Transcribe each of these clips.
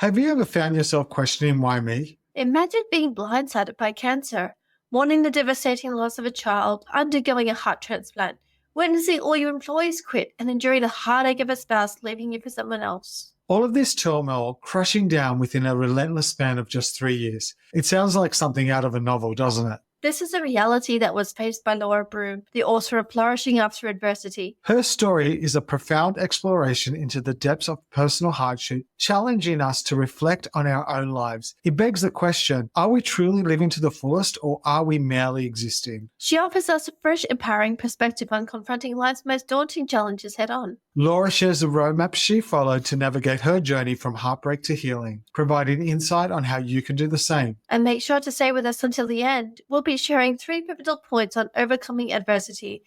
Have you ever found yourself questioning why me? Imagine being blindsided by cancer, mourning the devastating loss of a child, undergoing a heart transplant, witnessing all your employees quit, and enduring the heartache of a spouse leaving you for someone else. All of this turmoil crushing down within a relentless span of just 3 years. It sounds like something out of a novel, doesn't it? This is a reality that was faced by Laura Broome, the author of Flourishing After Adversity. Her story is a profound exploration into the depths of personal hardship, challenging us to reflect on our own lives. It begs the question, are we truly living to the fullest or are we merely existing? She offers us a fresh, empowering perspective on confronting life's most daunting challenges head on. Laura shares the roadmap she followed to navigate her journey from heartbreak to healing, providing insight on how you can do the same. And make sure to stay with us until the end. We'll be sharing 3 pivotal points on overcoming adversity.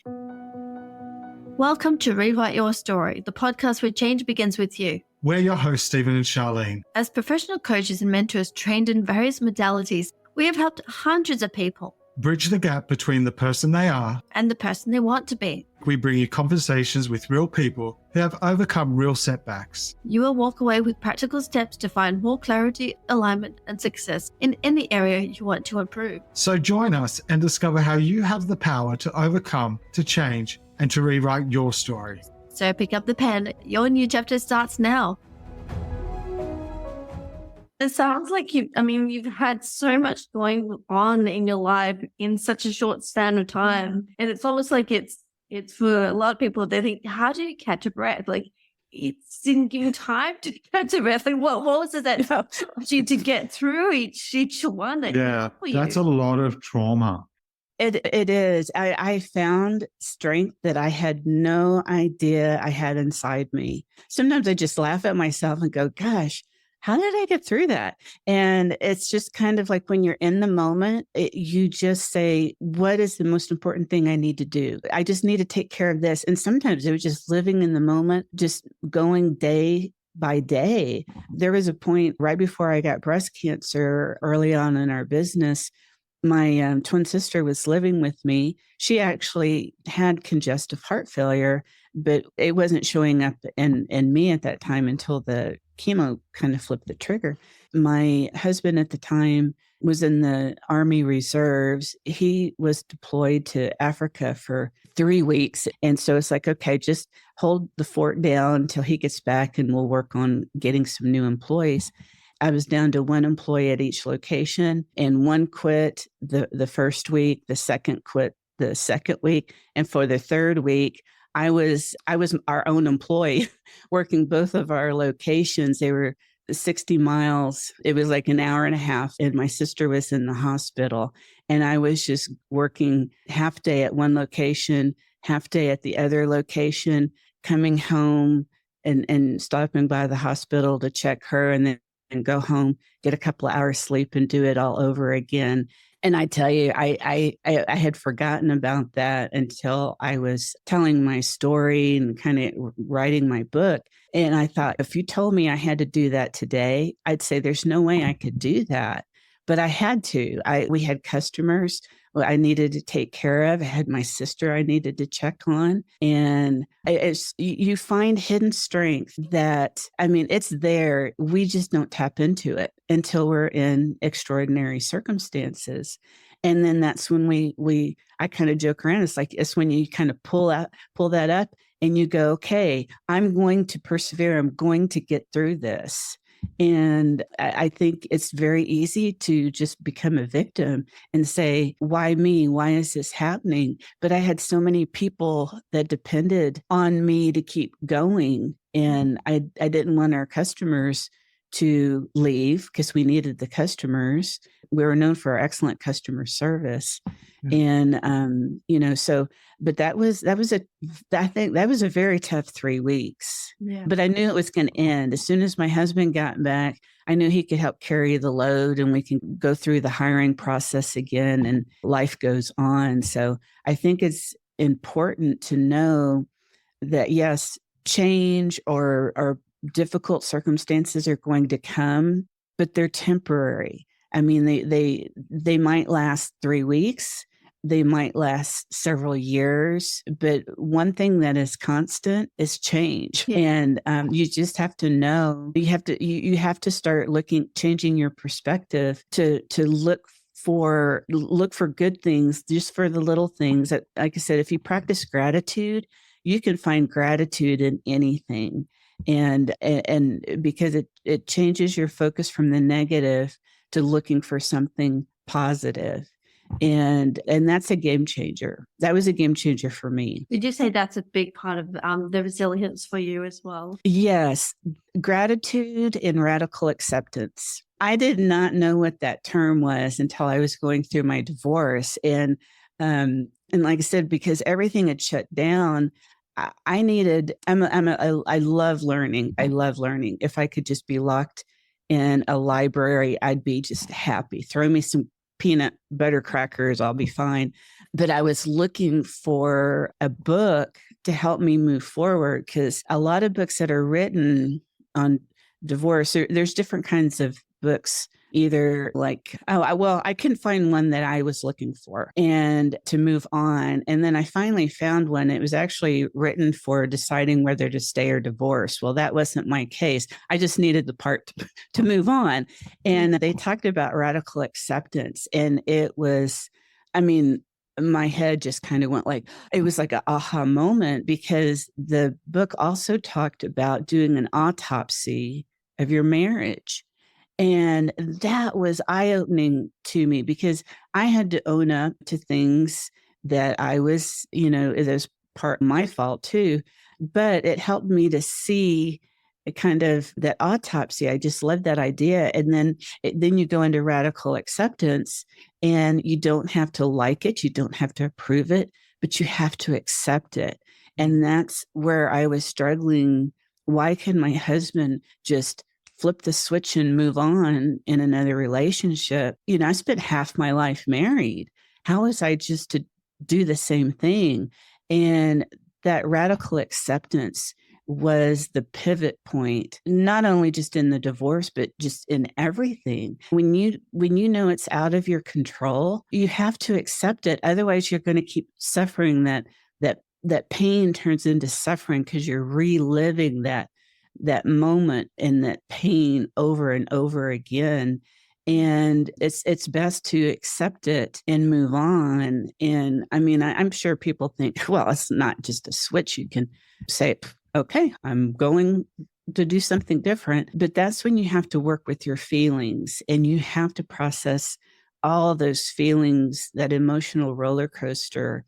Welcome to Rewrite Your Story, the podcast where change begins with you. We're your hosts, Stephen and Charlene. As professional coaches and mentors trained in various modalities, we have helped hundreds of people Bridge the gap between the person they are and the person they want to be. We bring you conversations with real people who have overcome real setbacks. You will walk away with practical steps to find more clarity, alignment, and success in any area you want to improve. So join us and discover how you have the power to overcome, to change, and to rewrite your story. So pick up the pen. Your new chapter starts now. It sounds like you've had so much going on in your life in such a short span of time. And it's almost like it's for a lot of people, they think, how do you catch a breath? Like, it didn't give you time to catch a breath. Like, what was it that helped you to get through each one? Yeah, that's a lot of trauma. It is. I found strength that I had no idea I had inside me. Sometimes I just laugh at myself and go, gosh, how did I get through that? And it's just kind of like when you're in the moment, you just say, what is the most important thing I need to do? I just need to take care of this. And sometimes it was just living in the moment, just going day by day. There was a point right before I got breast cancer early on in our business. My twin sister was living with me. She actually had congestive heart failure, but it wasn't showing up in me at that time until the chemo kind of flipped the trigger. My husband at the time was in the Army Reserves. He was deployed to Africa for 3 weeks. And so it's like, okay, just hold the fort down until he gets back and we'll work on getting some new employees. I was down to 1 employee at each location, and 1 quit the first week, the second quit the second week. And for the 3rd week, I was our own employee working both of our locations. They were 60 miles. It was like an hour and a half. And my sister was in the hospital. And I was just working half day at one location, half day at the other location, coming home and stopping by the hospital to check her and then go home, get a couple of hours sleep and do it all over again. And I tell you, I had forgotten about that until I was telling my story and kind of writing my book. And I thought, if you told me I had to do that today, I'd say there's no way I could do that. But I had to. We had customers I needed to take care of. I had my sister I needed to check on. And you find hidden strength that, it's there. We just don't tap into it until we're in extraordinary circumstances. And then that's when I kind of joke around. It's when you kind of pull that up and you go, okay, I'm going to persevere. I'm going to get through this. And I think it's very easy to just become a victim and say, why me? Why is this happening? But I had so many people that depended on me to keep going. And I didn't want our customers to leave because we needed the customers. We were known for our excellent customer service. And, but I think that was a very tough 3 weeks, but I knew it was going to end. As soon as my husband got back, I knew he could help carry the load and we can go through the hiring process again and life goes on. So I think it's important to know that yes, change or difficult circumstances are going to come, but they're temporary. They might last 3 weeks, they might last several years, but one thing that is constant is change. Yeah. And you just have to know, you have to start changing your perspective to look for good things, just for the little things that, like I said, if you practice gratitude, you can find gratitude in anything. And because it changes your focus from the negative to looking for something positive. And that's a game changer. That was a game changer for me. Did you say that's a big part of the resilience for you as well? Yes. Gratitude and radical acceptance. I did not know what that term was until I was going through my divorce. And like I said, because everything had shut down, I love learning. I love learning. If I could just be locked in a library, I'd be just happy. Throw me some peanut butter crackers, I'll be fine. But I was looking for a book to help me move forward, because a lot of books that are written on divorce, there's different kinds of books, either like, I couldn't find one that I was looking for and to move on. And then I finally found one. It was actually written for deciding whether to stay or divorce. Well, that wasn't my case. I just needed the part to move on. And they talked about radical acceptance. And it was, my head just kind of went like, it was like an aha moment, because the book also talked about doing an autopsy of your marriage. And that was eye-opening to me, because I had to own up to things that I was, it was part of my fault too. But it helped me to see kind of that autopsy. I just loved that idea. And then you go into radical acceptance, and you don't have to like it. You don't have to approve it, but you have to accept it. And that's where I was struggling. Why can my husband just flip the switch and move on in another relationship? I spent half my life married. How was I just to do the same thing? And that radical acceptance was the pivot point, not only just in the divorce, but just in everything. When you know it's out of your control, you have to accept it. Otherwise, you're going to keep suffering. That pain turns into suffering, because you're reliving that moment and that pain over and over again. And it's best to accept it and move on. And I'm sure people think, well, it's not just a switch. You can say, okay, I'm going to do something different. But that's when you have to work with your feelings, and you have to process all those feelings, that emotional roller coaster.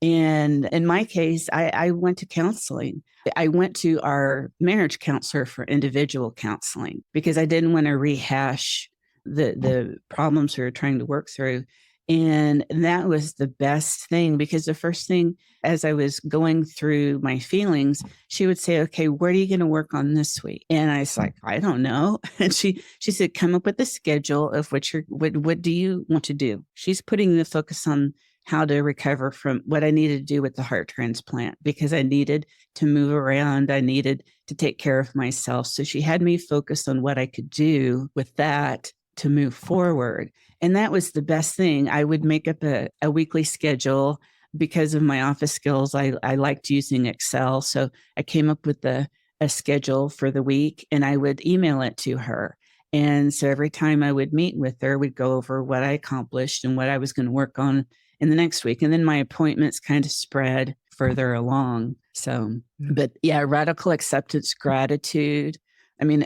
And in my case, I went to counseling. I went to our marriage counselor for individual counseling, because I didn't want to rehash the problems we were trying to work through. And that was the best thing, because the first thing, as I was going through my feelings, she would say, okay, what are you going to work on this week? And I was like, I don't know. And she said, come up with a schedule of what do you want to do? She's putting the focus on how to recover from what I needed to do with the heart transplant, because I needed to move around. I needed to take care of myself. So she had me focus on what I could do with that to move forward. And that was the best thing. I would make up a weekly schedule. Because of my office skills, I liked using Excel. So I came up with a schedule for the week, and I would email it to her. And so every time I would meet with her, we'd go over what I accomplished and what I was going to work on in the next week. And then my appointments kind of spread further along. So, but yeah, radical acceptance, gratitude.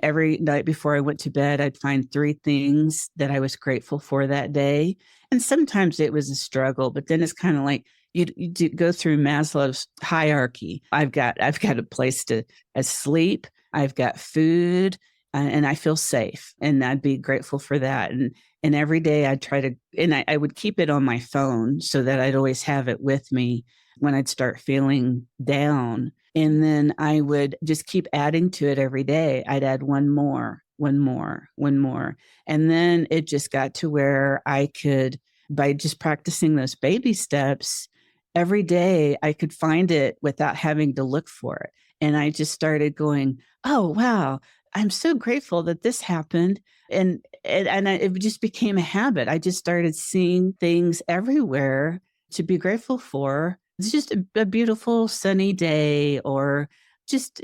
Every night before I went to bed, I'd find 3 things that I was grateful for that day. And sometimes it was a struggle, but then it's kind of like you do go through Maslow's hierarchy. I've got a place to sleep. I've got food, and I feel safe, and I'd be grateful for that. And every day I'd try to, and I would keep it on my phone so that I'd always have it with me when I'd start feeling down. And then I would just keep adding to it every day. I'd add one more. And then it just got to where I could, by just practicing those baby steps, every day I could find it without having to look for it. And I just started going, oh, wow, I'm so grateful that this happened. And it just became a habit. I just started seeing things everywhere to be grateful for. It's just a beautiful sunny day or just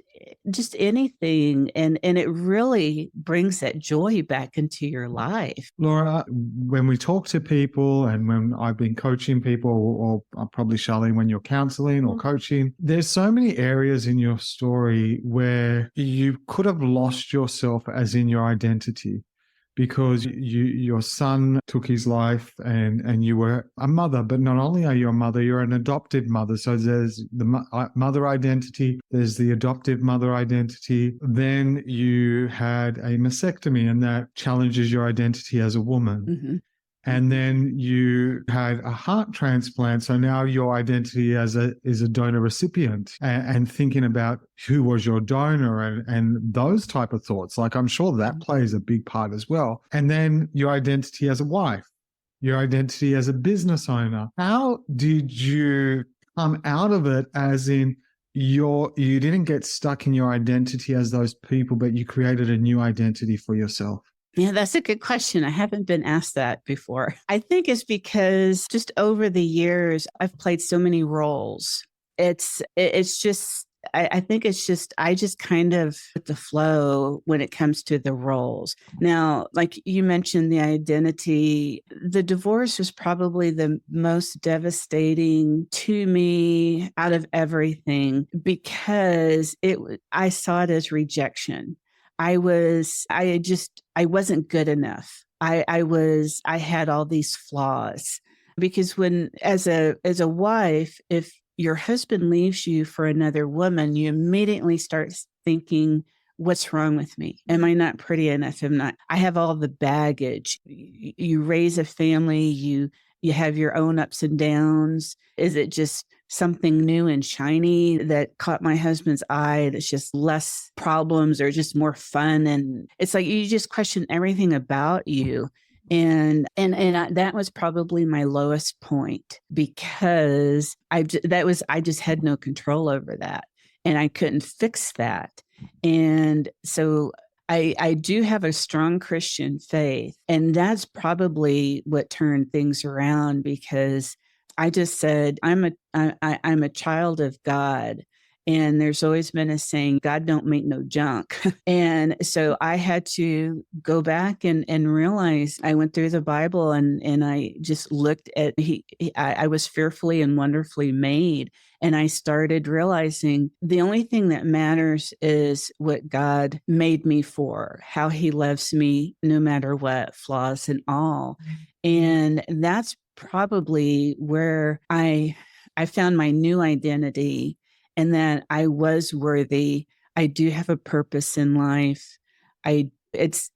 anything. And it really brings that joy back into your life. Laura, when we talk to people and when I've been coaching people, or probably Charlene, when you're counseling or coaching, there's so many areas in your story where you could have lost yourself as in your identity, because your son took his life and you were a mother. But not only are you a mother, you're an adopted mother. So there's the mother identity, there's the adoptive mother identity. Then you had a mastectomy, and that challenges your identity as a woman. Mm-hmm. And then you had a heart transplant. So now your identity is a donor recipient, and thinking about who was your donor and those type of thoughts. Like, I'm sure that plays a big part as well. And then your identity as a wife, your identity as a business owner. How did you come out of it, as in you didn't get stuck in your identity as those people, but you created a new identity for yourself? Yeah, that's a good question. I haven't been asked that before. I think it's because just over the years, I've played so many roles. It's just, I think it's just, I just kind of with the flow when it comes to the roles. Now, like you mentioned, the identity, the divorce was probably the most devastating to me out of everything, because I saw it as rejection. I wasn't good enough. I had all these flaws, because when, as a wife, if your husband leaves you for another woman, you immediately start thinking, what's wrong with me? Am I not pretty enough? I have all the baggage. You raise a family, you have your own ups and downs. Is it just something new and shiny that caught my husband's eye that's just less problems or just more fun? And it's like you just question everything about you. And that was probably my lowest point, because I just had no control over that, and I couldn't fix that. And so I do have a strong Christian faith, and that's probably what turned things around, because I just said, I'm a child of God. And there's always been a saying, God don't make no junk. And so I had to go back and realize, I went through the Bible and I just looked at, I was fearfully and wonderfully made. And I started realizing the only thing that matters is what God made me for, how he loves me no matter what, flaws and all. And that's probably where I found my new identity, and that I was worthy. I do have a purpose in life. I realized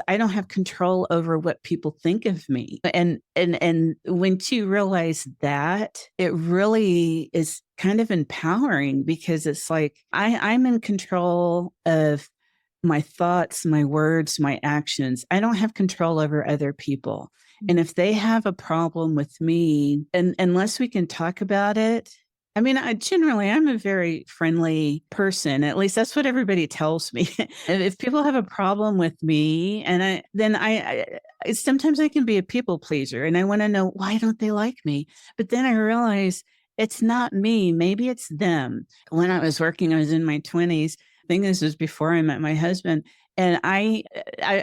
I don't have control over what people think of me. And when you realize that, it really is kind of empowering, because it's like I'm in control of my thoughts, my words, my actions. I don't have control over other people. And if they have a problem with me, and unless we can talk about it, I mean, I'm a very friendly person. At least that's what everybody tells me. If people have a problem with me, and sometimes I can be a people pleaser, and I want to know, why don't they like me? But then I realize it's not me. Maybe it's them. When I was working, I was in my 20s. I think this was before I met my husband. And I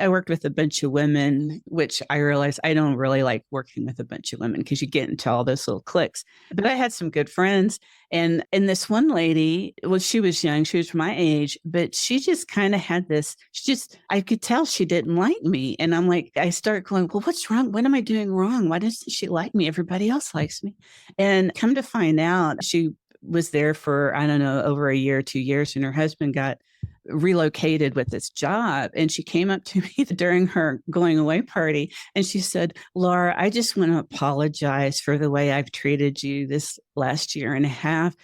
worked with a bunch of women, which I realized I don't really like working with a bunch of women, because you get into all those little cliques. But I had some good friends. And this one lady, well, she was young, she was my age, but she just kind of had this, I could tell she didn't like me. And I'm like, I start going, well, what's wrong? What am I doing wrong? Why doesn't she like me? Everybody else likes me. And come to find out, she was there for, I don't know, over a year, 2 years, and her husband got relocated with this job. And she came up to me during her going away party, and she said, Laura, I just want to apologize for the way I've treated you this last year and a half.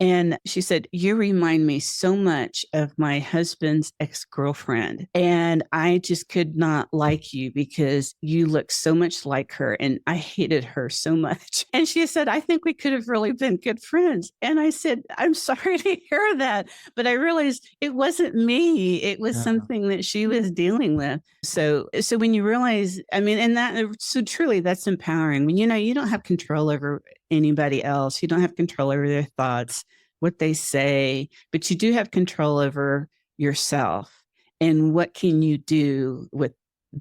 And she said, you remind me so much of my husband's ex-girlfriend. And I just could not like you because you look so much like her. And I hated her so much. And she said, I think we could have really been good friends. And I said, I'm sorry to hear that. But I realized it wasn't me. It was something that she was dealing with. So when you realize, I mean, and that, so truly that's empowering. When, you don't have control over anybody else. You don't have control over their thoughts, what they say, but you do have control over yourself. And what can you do with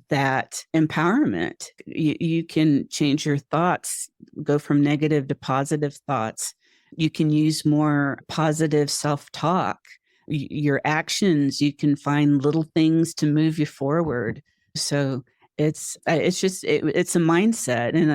that empowerment? You can change your thoughts, go from negative to positive thoughts. You can use more positive self-talk. Your actions, you can find little things to move you forward. So it's a mindset. And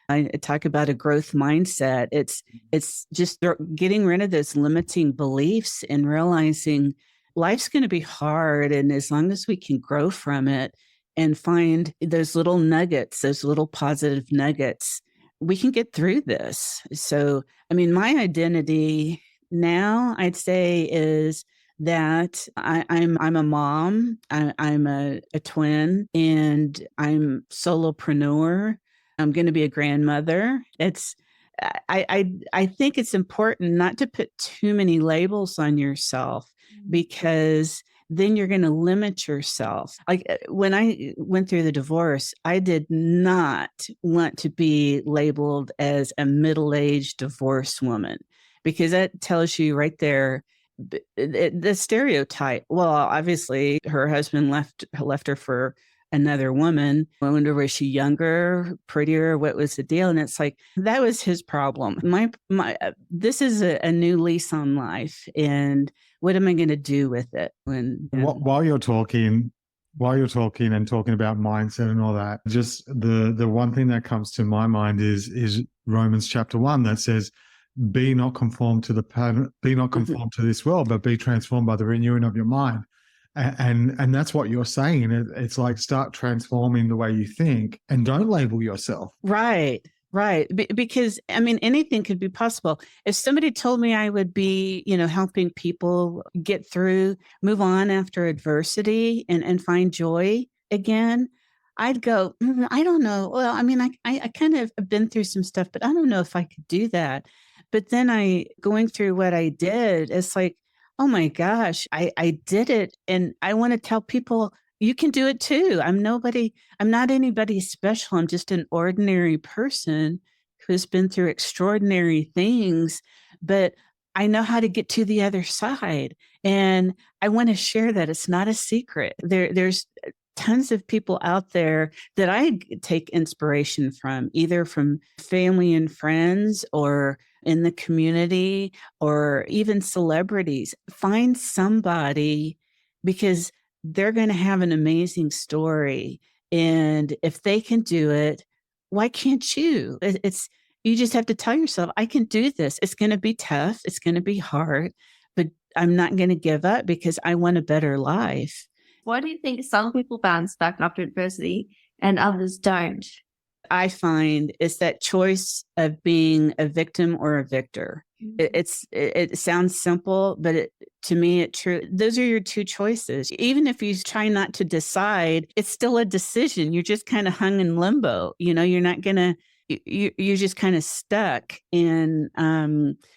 I talk about a growth mindset. It's just getting rid of those limiting beliefs and realizing life's going to be hard. And as long as we can grow from it and find those little nuggets, those little positive nuggets, we can get through this. So, I mean, my identity now, I'd say, is that I'm a mom, I'm a twin, and I'm solopreneur. I'm going to be a grandmother. I think it's important not to put too many labels on yourself, because then you're going to limit yourself. Like when I went through the divorce, I did not want to be labeled as a middle-aged divorced woman, because that tells you right there the stereotype. Well, obviously her husband left her for another woman. I wonder, was she younger, prettier? What was the deal? And it's like, that was his problem. This is a new lease on life. And what am I going to do with it? While you're talking and talking about mindset and all that, just the one thing that comes to my mind is Romans chapter 1 that says, be not conformed to the pattern, be not conformed to this world, but be transformed by the renewing of your mind. And that's what you're saying. It's like, start transforming the way you think and don't label yourself. Right. Because, I mean, anything could be possible. If somebody told me I would be, helping people get through, move on after adversity and find joy again, I'd go, I don't know. Well, I mean, I kind of have been through some stuff, but I don't know if I could do that. But then going through what I did, it's like, oh my gosh, I did it. And I want to tell people, you can do it too. I'm not anybody special. I'm just an ordinary person who's been through extraordinary things, but I know how to get to the other side. And I want to share that. It's not a secret. There's tons of people out there that I take inspiration from, either from family and friends or in the community or even celebrities. Find somebody, because they're going to have an amazing story. And if they can do it, why can't you? You just have to tell yourself, I can do this. It's going to be tough. It's going to be hard, but I'm not going to give up because I want a better life. Why do you think some people bounce back after adversity and others don't? I find it's that choice of being a victim or a victor. It sounds simple, but to me, those are your two choices. Even if you try not to decide, it's still a decision. You're just kind of hung in limbo. You're not gonna. You're just kind of stuck. And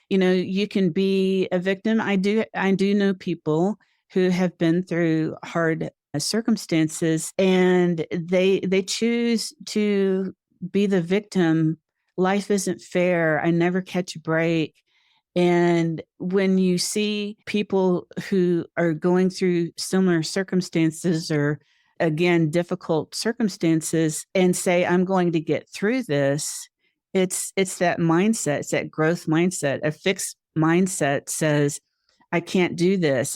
you can be a victim. I do know people who have been through hard circumstances, and they choose to be the victim. Life isn't fair. I never catch a break. And when you see people who are going through similar circumstances or, again, difficult circumstances and say, I'm going to get through this, it's that mindset. It's that growth mindset. A fixed mindset says, I can't do this.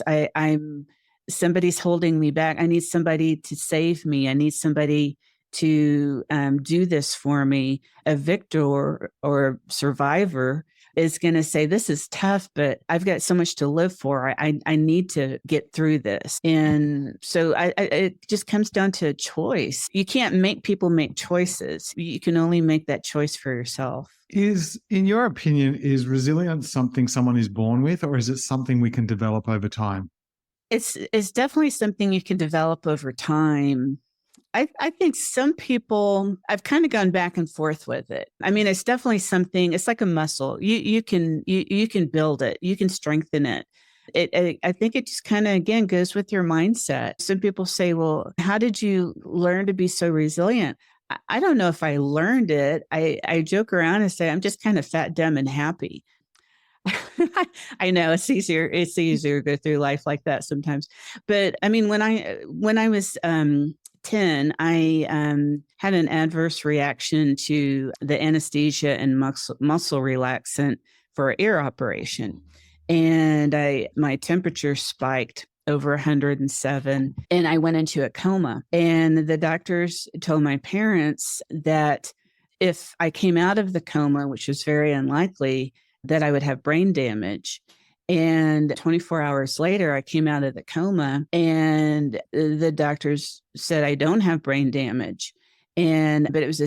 Somebody's holding me back. I need somebody to save me. I need somebody to do this for me. A victor or survivor is going to say, this is tough, but I've got so much to live for. I need to get through this. And so it just comes down to a choice. You can't make people make choices. You can only make that choice for yourself. In your opinion, is resilience something someone is born with, or is it something we can develop over time? It's definitely something you can develop over time. I think some people, I've kind of gone back and forth with it. I mean, it's definitely something, it's like a muscle. You can build it, you can strengthen it. I think it just kind of, again, goes with your mindset. Some people say, well, how did you learn to be so resilient? I don't know if I learned it. I joke around and say, I'm just kind of fat, dumb, and happy. I know it's easier to go through life like that sometimes. But I mean, when I was 10, I had an adverse reaction to the anesthesia and muscle relaxant for an ear operation. And my temperature spiked over 107, and I went into a coma. And the doctors told my parents that if I came out of the coma, which was very unlikely, that I would have brain damage. And 24 hours later, I came out of the coma, and the doctors said I don't have brain damage. But it was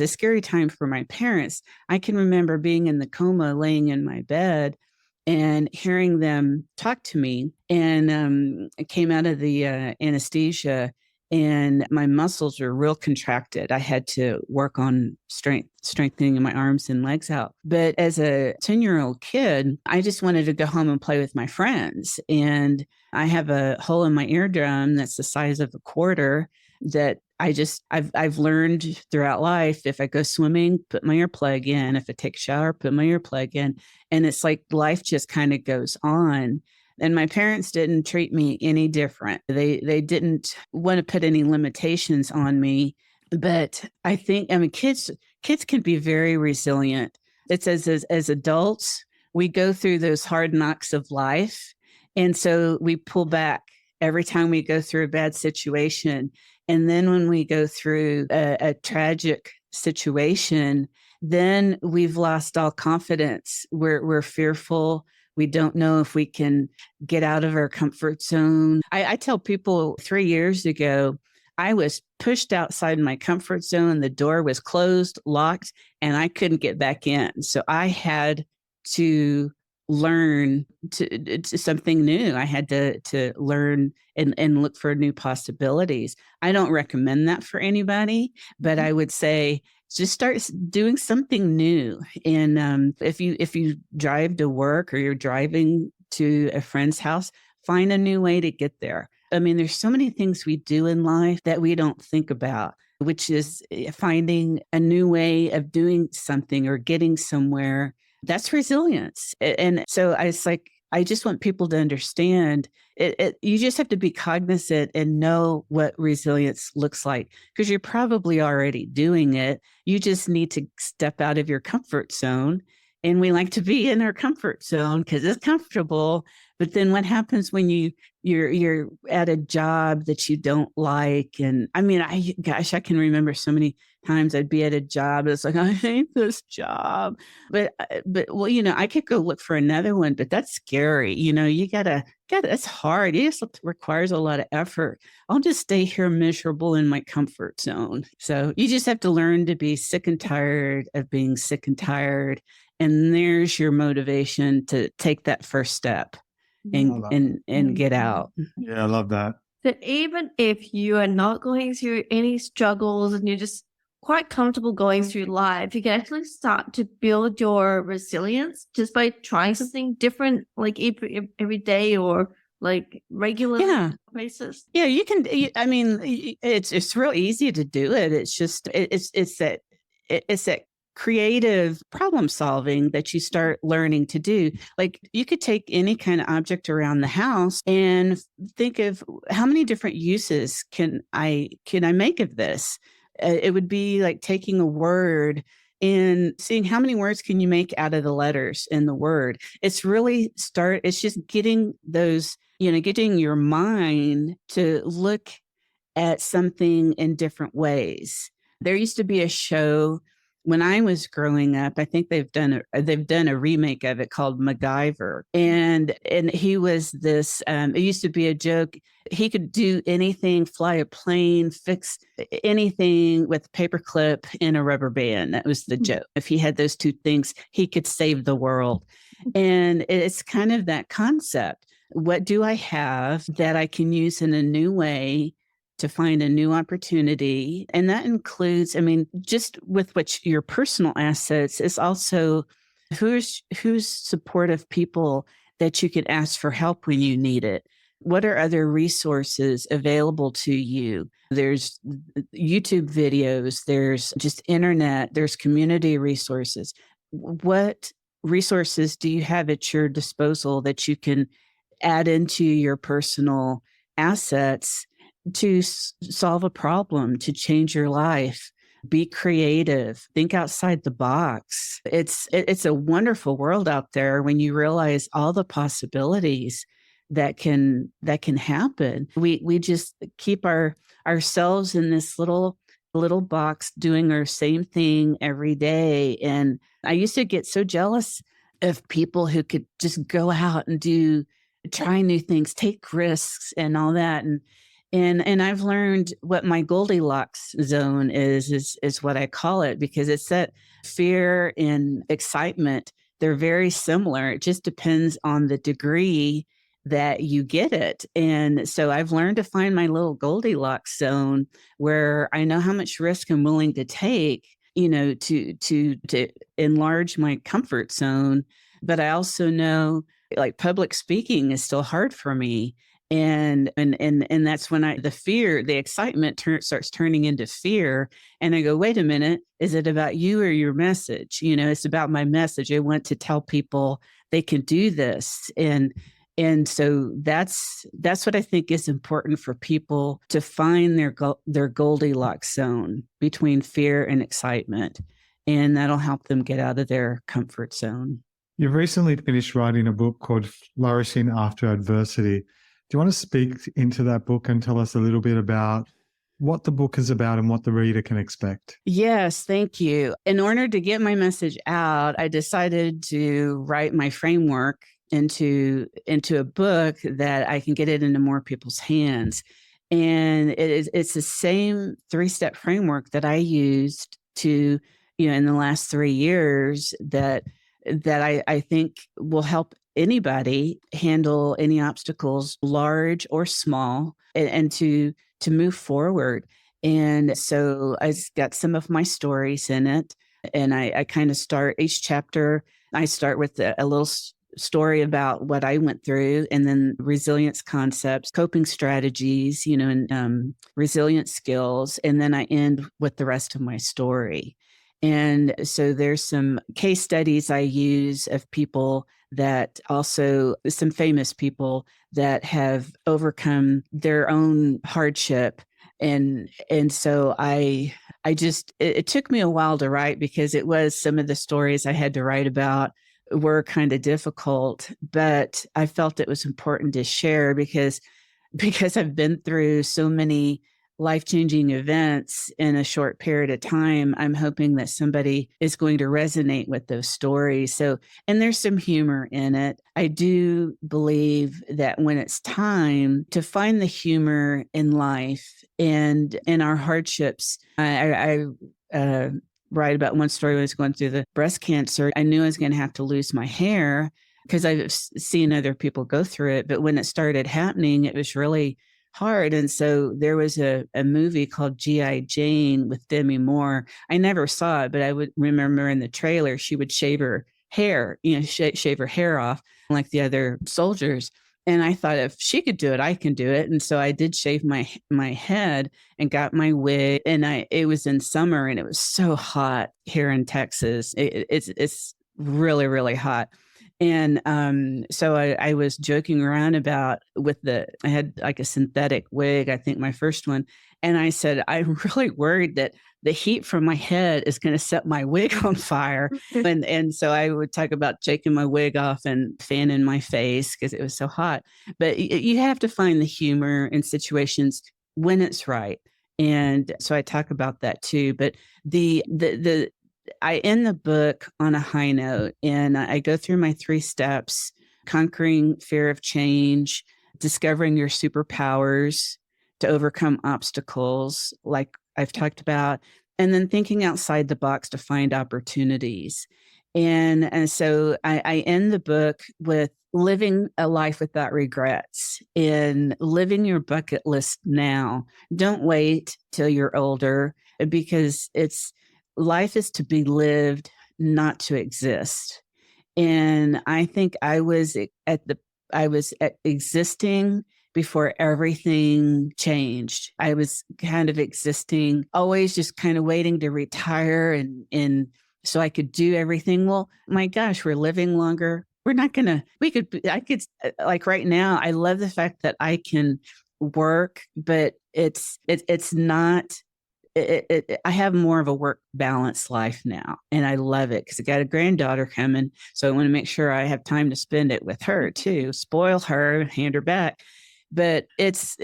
a scary time for my parents. I can remember being in the coma, laying in my bed, and hearing them talk to me. And I came out of the anesthesia, and my muscles were real contracted. I had to work on strengthening my arms and legs out. But as a 10-year-old kid, I just wanted to go home and play with my friends. And I have a hole in my eardrum that's the size of a quarter that I've learned throughout life. If I go swimming, put my earplug in. If I take a shower, put my earplug in. And it's like life just kind of goes on. And my parents didn't treat me any different. They didn't want to put any limitations on me. But I think, kids can be very resilient. It's as adults, we go through those hard knocks of life. And so we pull back every time we go through a bad situation. And then when we go through a tragic situation, then we've lost all confidence. We're fearful. We don't know if we can get out of our comfort zone. I tell people 3 years ago, I was pushed outside my comfort zone. The door was closed, locked, and I couldn't get back in. So I had to learn to something new. I had to learn and look for new possibilities. I don't recommend that for anybody, but I would say just start doing something new. And if you drive to work or you're driving to a friend's house, find a new way to get there. I mean, there's so many things we do in life that we don't think about, which is finding a new way of doing something or getting somewhere. That's resilience. And so I just want people to understand it. You just have to be cognizant and know what resilience looks like, because you're probably already doing it. You just need to step out of your comfort zone. And we like to be in our comfort zone because it's comfortable. But then what happens when you're at a job that you don't like? And I mean, I can remember so many times I'd be at a job. It's like, I hate this job. But well, I could go look for another one, but that's scary. You gotta, it's hard. It just requires a lot of effort. I'll just stay here miserable in my comfort zone. So you just have to learn to be sick and tired of being sick and tired. And there's your motivation to take that first step and get out. Yeah, I love that. That even if you are not going through any struggles and you're just quite comfortable going through life, you can actually start to build your resilience just by trying something different, like every day or like regular basis. Yeah, you can. I mean, it's real easy to do it. It's just it's that creative problem solving that you start learning to do. Like you could take any kind of object around the house and think of how many different uses can I make of this. It would be like taking a word and seeing how many words can you make out of the letters in the word. It's just getting those, getting your mind to look at something in different ways. There used to be a show when I was growing up, I think they've done a remake of it called MacGyver, and he was this. It used to be a joke. He could do anything, fly a plane, fix anything with a paperclip and a rubber band. That was the joke. If he had those two things, he could save the world. And it's kind of that concept. What do I have that I can use in a new way to find a new opportunity? And that includes, I mean, just with your personal assets is also who's supportive people that you could ask for help when you need it. What are other resources available to you? There's YouTube videos, there's just internet, there's community resources. What resources do you have at your disposal that you can add into your personal assets to solve a problem, to change your life? Be creative, think outside the box. It's a wonderful world out there when you realize all the possibilities that can happen. We just keep ourselves in this little box doing our same thing every day. And I used to get so jealous of people who could just go out and try new things, take risks and all that. And I've learned what my Goldilocks zone is what I call it, because it's that fear and excitement. They're very similar. It just depends on the degree that you get it. And so I've learned to find my little Goldilocks zone where I know how much risk I'm willing to take, to enlarge my comfort zone. But I also know, like, public speaking is still hard for me. And that's when the excitement starts turning into fear. And I go, wait a minute, is it about you or your message? It's about my message. I want to tell people they can do this. And so that's what I think is important for people, to find their Goldilocks zone between fear and excitement. And that'll help them get out of their comfort zone. You've recently finished writing a book called Flourishing After Adversity. Do you want to speak into that book and tell us a little bit about what the book is about and what the reader can expect? Yes, thank you. In order to get my message out, I decided to write my framework into a book that I can get it into more people's hands. And it's the same 3-step framework that I used to, in the last 3 years that I think will help anybody handle any obstacles, large or small, and to move forward. And so I've got some of my stories in it. And I kind of start each chapter. I start with a little story about what I went through, and then resilience concepts, coping strategies, and resilience skills. And then I end with the rest of my story. And so there's some case studies I use of people that also, some famous people that have overcome their own hardship. And so it took me a while to write, because it was some of the stories I had to write about were kind of difficult, but I felt it was important to share because I've been through so many life-changing events in a short period of time. I'm hoping that somebody is going to resonate with those stories. So, and there's some humor in it. I do believe that when it's time to find the humor in life and in our hardships, I write about one story when I was going through the breast cancer. I knew I was going to have to lose my hair because I've seen other people go through it. But when it started happening, it was really hard. And so there was a movie called G.I. Jane with Demi Moore. I never saw it, but I would remember in the trailer, she would shave her hair, shave her hair off like the other soldiers. And I thought, if she could do it, I can do it. And so I did shave my head and got my wig. And it was in summer, and it was so hot here in Texas. It's really, really hot. And so I was joking around about I had like a synthetic wig, I think my first one. And I said, I'm really worried that the heat from my head is going to set my wig on fire. and so I would talk about taking my wig off and fanning my face because it was so hot. But you have to find the humor in situations when it's right. And so I talk about that too. But the I end the book on a high note, and I go through my 3 steps: conquering fear of change, discovering your superpowers to overcome obstacles, like I've talked about, and then thinking outside the box to find opportunities. And so I end the book with living a life without regrets and living your bucket list now. Don't wait till you're older, because life is to be lived, not to exist. And I think I was existing before everything changed. I was kind of existing, always just kind of waiting to retire and so I could do everything. Well, my gosh, we're living longer. I could, like right now, I love the fact that I can work, but it's not, I have more of a work balance life now, and I love it because I got a granddaughter coming. So I want to make sure I have time to spend it with her too, spoil her, hand her back. But it's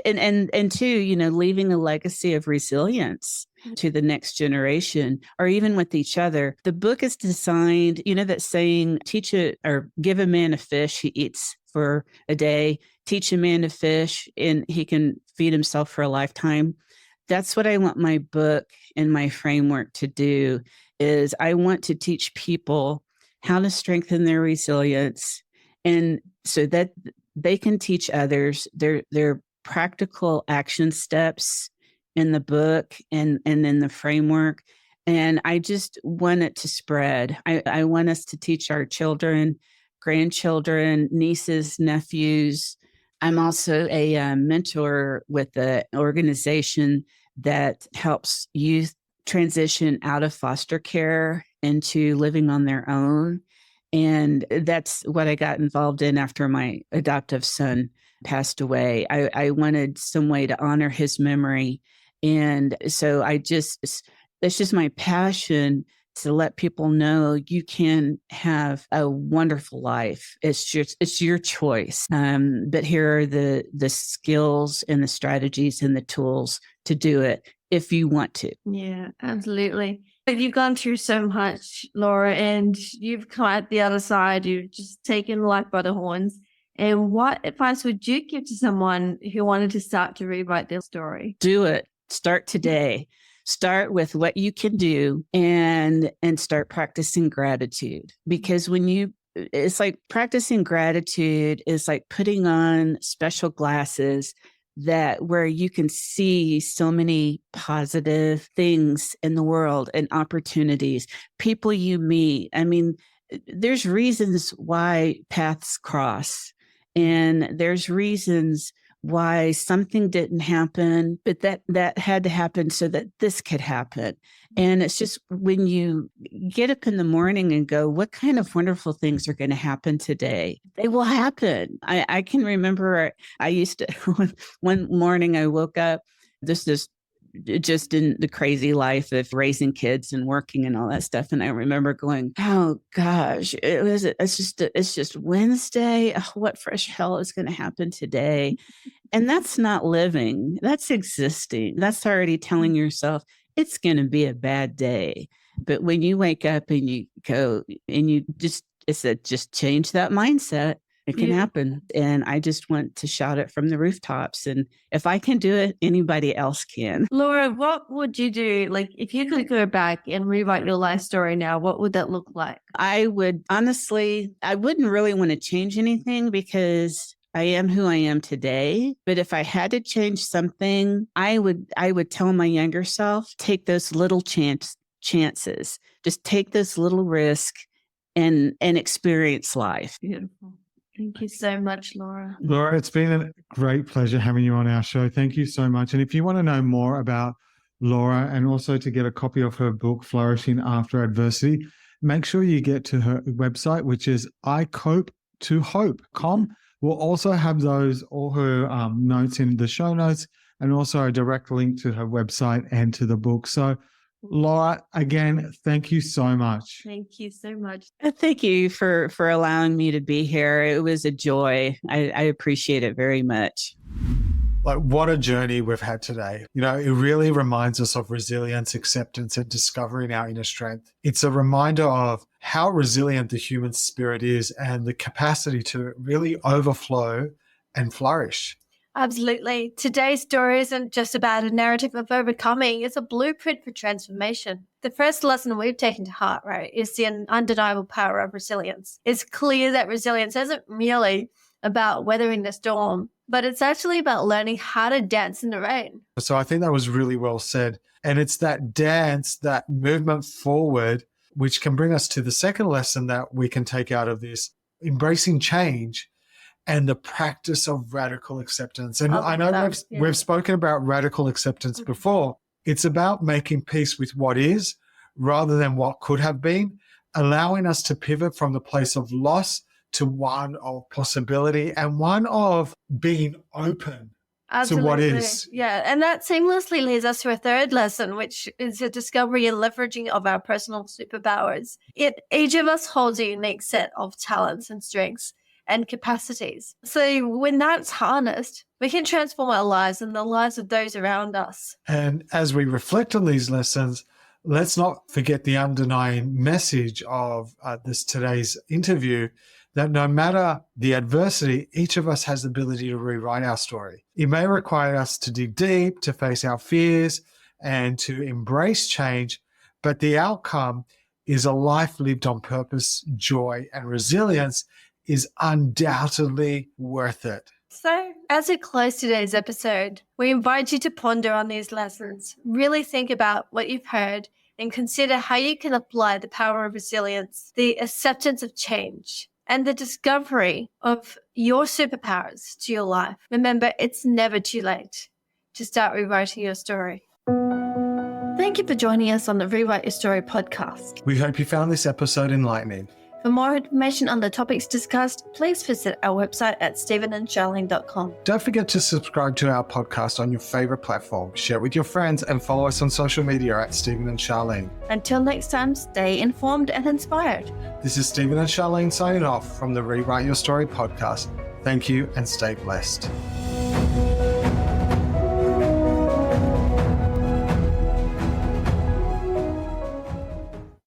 and two, leaving a legacy of resilience to the next generation, or even with each other. The book is designed, that saying, give a man a fish, he eats for a day, teach a man to fish, and he can feed himself for a lifetime. That's what I want my book and my framework to do. Is I want to teach people how to strengthen their resilience, and so that they can teach others their practical action steps in the book and in the framework. And I just want it to spread. I want us to teach our children, grandchildren, nieces, nephews. I'm also a mentor with an organization that helps youth transition out of foster care into living on their own. And that's what I got involved in after my adoptive son passed away. I wanted some way to honor his memory. And so that's just my passion, to let people know you can have a wonderful life. It's your choice. But here are the skills and the strategies and the tools to do it if you want to. Yeah, absolutely. You've gone through so much, Laura, and you've come out the other side. You've just taken life by the horns. And what advice would you give to someone who wanted to start to rewrite their story? Do it. Start today. Start with what you can do and start practicing gratitude. Because it's like practicing gratitude is like putting on special glasses where you can see so many positive things in the world and opportunities, people you meet. I mean, there's reasons why paths cross, and there's reasons why something didn't happen, but that had to happen so that this could happen. And it's just when you get up in the morning and go, what kind of wonderful things are going to happen today? They will happen. I can remember I used to, one morning I woke up, this is just in the crazy life of raising kids and working and all that stuff. And I remember going, oh gosh, it's just Wednesday. Oh, what fresh hell is going to happen today? And that's not living. That's existing. That's already telling yourself it's going to be a bad day. But when you wake up and you go and you just change that mindset, it can happen. And I just want to shout it from the rooftops. And if I can do it, anybody else can. Laura, what would you do? Like, if you could go back and rewrite your life story now, what would that look like? I wouldn't really want to change anything, because I am who I am today. But if I had to change something, I would tell my younger self, take those little chances. Just take those little risks and experience life. Beautiful. Thank you so much, Laura. Laura, it's been a great pleasure having you on our show. Thank you so much. And if you want to know more about Laura, and also to get a copy of her book, Flourishing After Adversity, make sure you get to her website, which is icopetohope.com. We'll also have all her notes in the show notes, and also a direct link to her website and to the book. So, Laura, again, thank you so much. Thank you so much. Thank you for allowing me to be here. It was a joy. I appreciate it very much. Like, what a journey we've had today. You know, it really reminds us of resilience, acceptance, and discovering our inner strength. It's a reminder of how resilient the human spirit is and the capacity to really overflow and flourish. Absolutely. Today's story isn't just about a narrative of overcoming, it's a blueprint for transformation. The first lesson we've taken to heart, right, is the undeniable power of resilience. It's clear that resilience isn't merely about weathering the storm, but it's actually about learning how to dance in the rain. So I think that was really well said. And it's that dance, that movement forward, which can bring us to the second lesson that we can take out of this, embracing change and the practice of radical acceptance. And I know we've spoken about radical acceptance before. It's about making peace with what is rather than what could have been, allowing us to pivot from the place of loss to one of possibility and one of being open to what is. Yeah, and that seamlessly leads us to a third lesson, which is the discovery and leveraging of our personal superpowers. Each of us holds a unique set of talents and strengths and capacities. So when that's harnessed, we can transform our lives and the lives of those around us. And as we reflect on these lessons, let's not forget the underlying message of today's interview, that no matter the adversity, each of us has the ability to rewrite our story. It may require us to dig deep, to face our fears, and to embrace change, but the outcome is a life lived on purpose, joy, and resilience is undoubtedly worth it. So, as we close today's episode, we invite you to ponder on these lessons. Really think about what you've heard and consider how you can apply the power of resilience, the acceptance of change, and the discovery of your superpowers to your life. Remember, it's never too late to start rewriting your story. Thank you for joining us on the Rewrite Your Story podcast. We hope you found this episode enlightening. For more information on the topics discussed, please visit our website at stephenandcharlene.com. Don't forget to subscribe to our podcast on your favorite platform, share it with your friends, and follow us on social media at Stephen and Charlene. Until next time, stay informed and inspired. This is Stephen and Charlene signing off from the Rewrite Your Story podcast. Thank you and stay blessed.